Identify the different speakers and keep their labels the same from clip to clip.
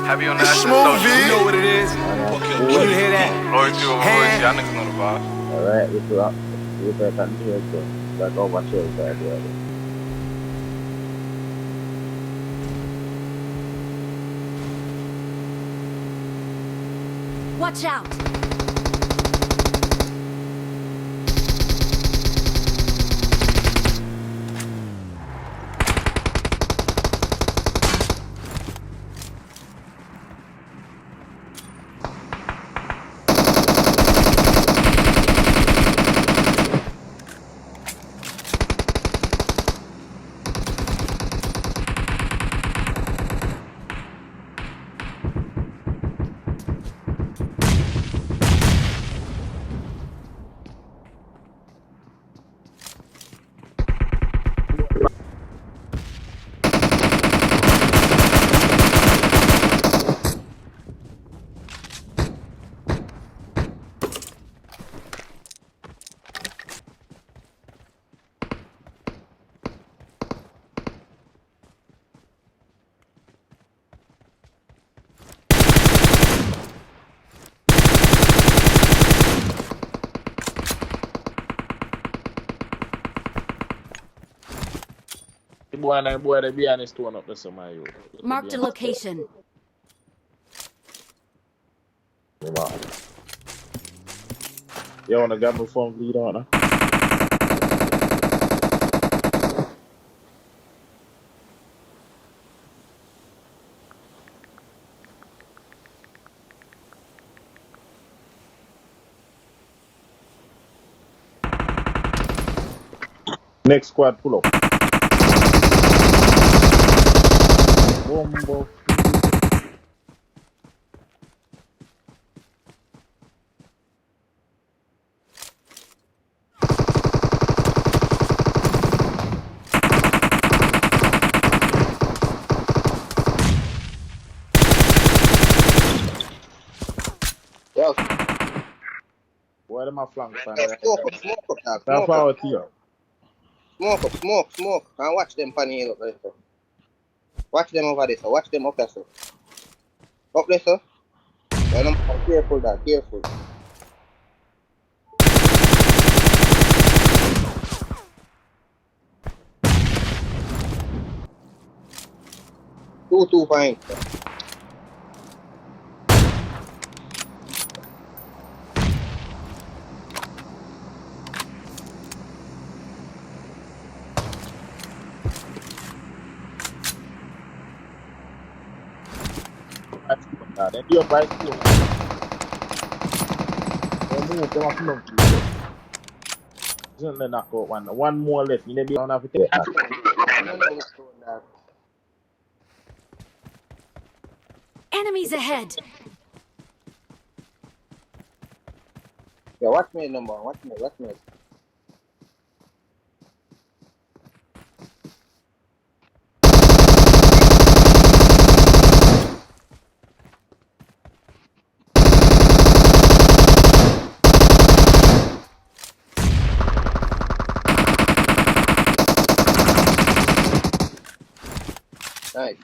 Speaker 1: Happy on the Ashton
Speaker 2: Smooth
Speaker 1: Social. You know what it is.
Speaker 3: When
Speaker 2: When you hear that,
Speaker 1: Loyalty over voice. Y'all niggas know the vibes.
Speaker 3: Alright, we can continue to like over shelter there.
Speaker 4: Watch out!
Speaker 3: The boy, they be honest one up there somewhere.
Speaker 4: Marked a location.
Speaker 3: You wanna grab my phone lead on her? Next squad pull up. Bombo.
Speaker 5: Yo,
Speaker 3: Boy, them a flank fan.
Speaker 5: smoke up, dog.
Speaker 3: Now
Speaker 5: Smoke up.
Speaker 3: forward to you.
Speaker 5: Smoke. And watch them pan here up there, sir. Watch them over there, sir. Watch them up there, sir. Up there, sir. Well, I'm careful, dog. Careful. Two fine, sir.
Speaker 3: Then you by school. They move them a flunk to you. Just let knock out one. One more left. You need to be on have to take that.
Speaker 4: Enemies ahead!
Speaker 5: Yeah, watch me, number one. Watch me. Nice.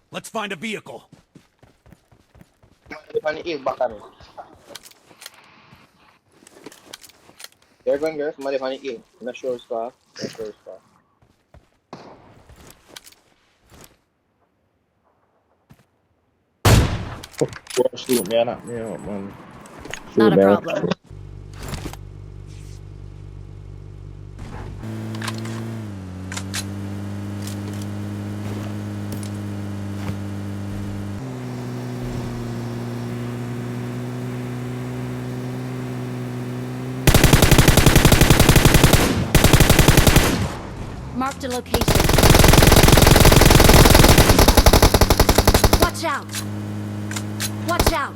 Speaker 2: Let's find a vehicle.
Speaker 5: Somebody on the hill back on me. They're going there. Somebody on the hill. I'm not sure it's far.
Speaker 3: Boy, shoot me, not me, man.
Speaker 4: Not a
Speaker 3: Shoot me.
Speaker 4: problem. Marked a location. Watch out! Watch out!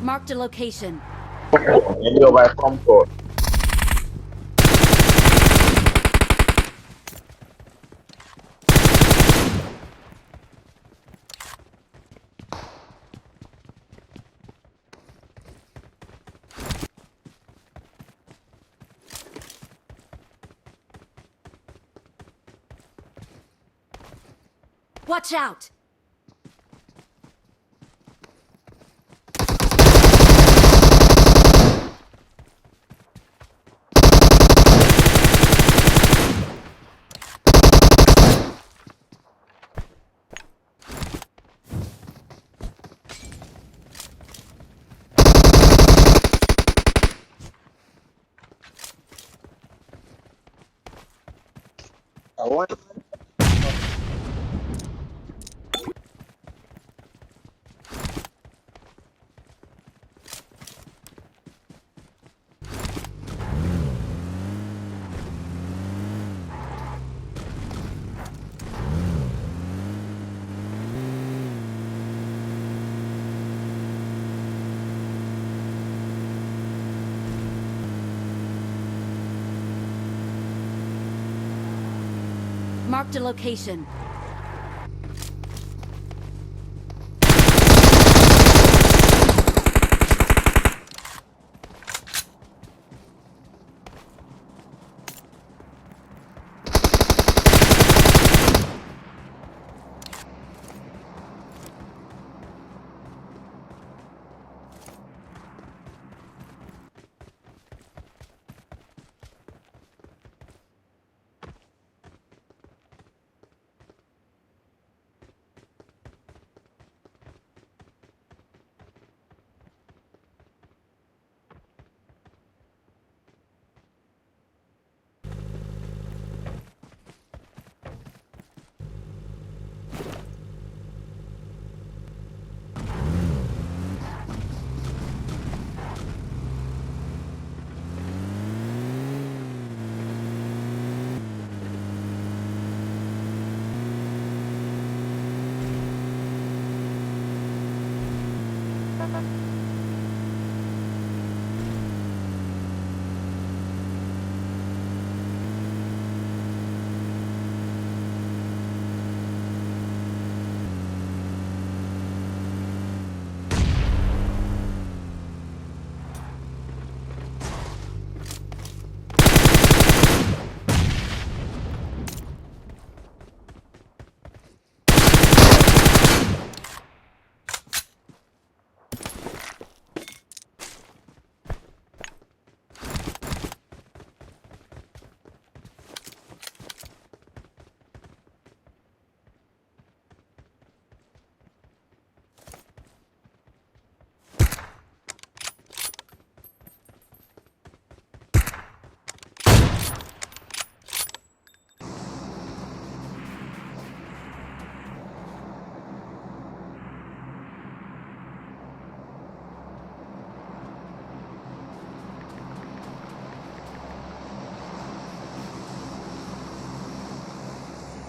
Speaker 4: Marked a location.
Speaker 3: And you're by comfort.
Speaker 4: Watch out!
Speaker 5: I want.
Speaker 4: Marked a location.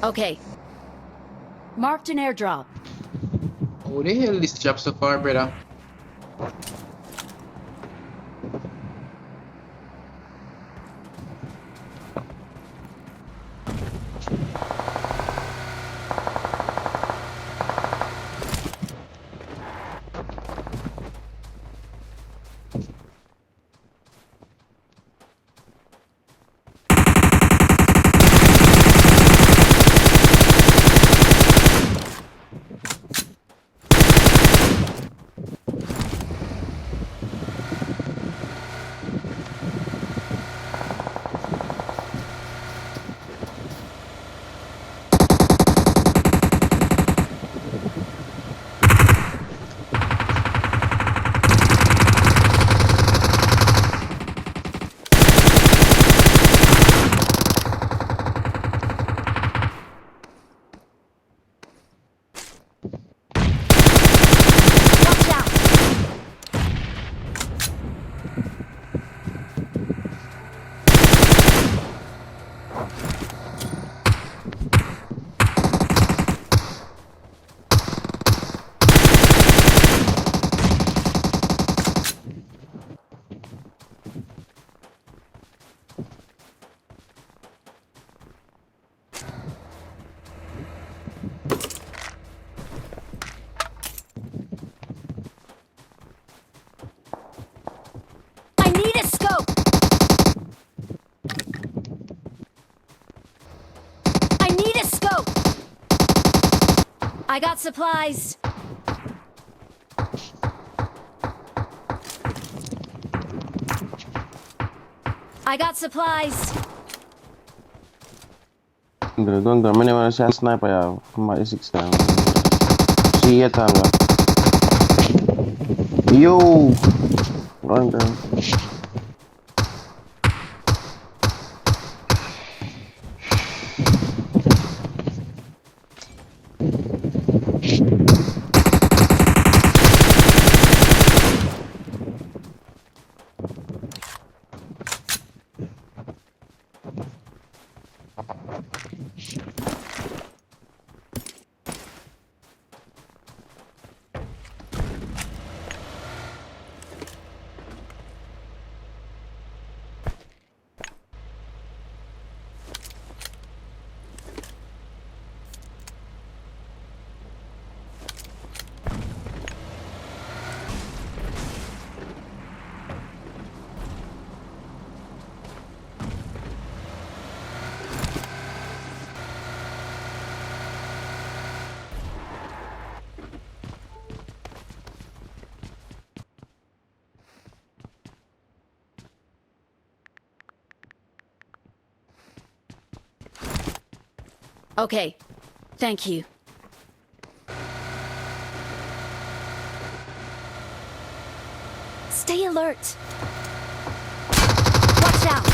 Speaker 4: Okay. Marked an airdrop.
Speaker 6: Who the hell this job so far, brother?
Speaker 4: I got supplies. I got supplies.
Speaker 7: Don't go. Many want to see a sniper, yeah. Come back 6 times. See your time, yo. Run, girl.
Speaker 4: Okay. Thank you. Stay alert. Watch out.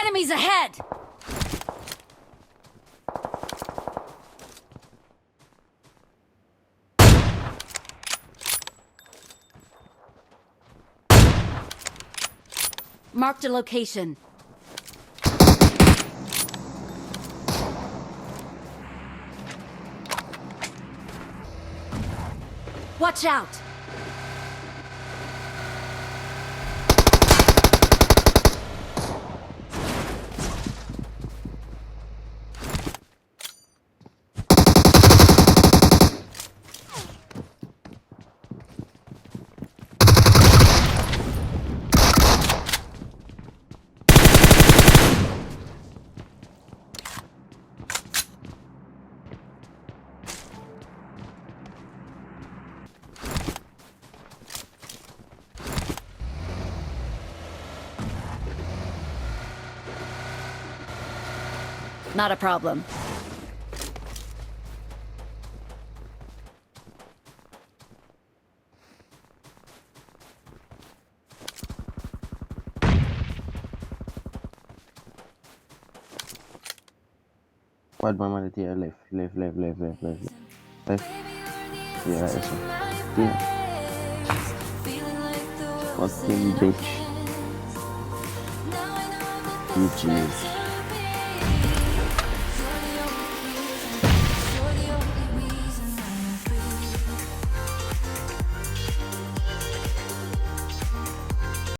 Speaker 4: Enemies ahead! Marked a location. Watch out! Not a problem.
Speaker 7: Bad man, man, here. Left. Left. Yeah, that's it. Yeah. Fucking bitch. GG.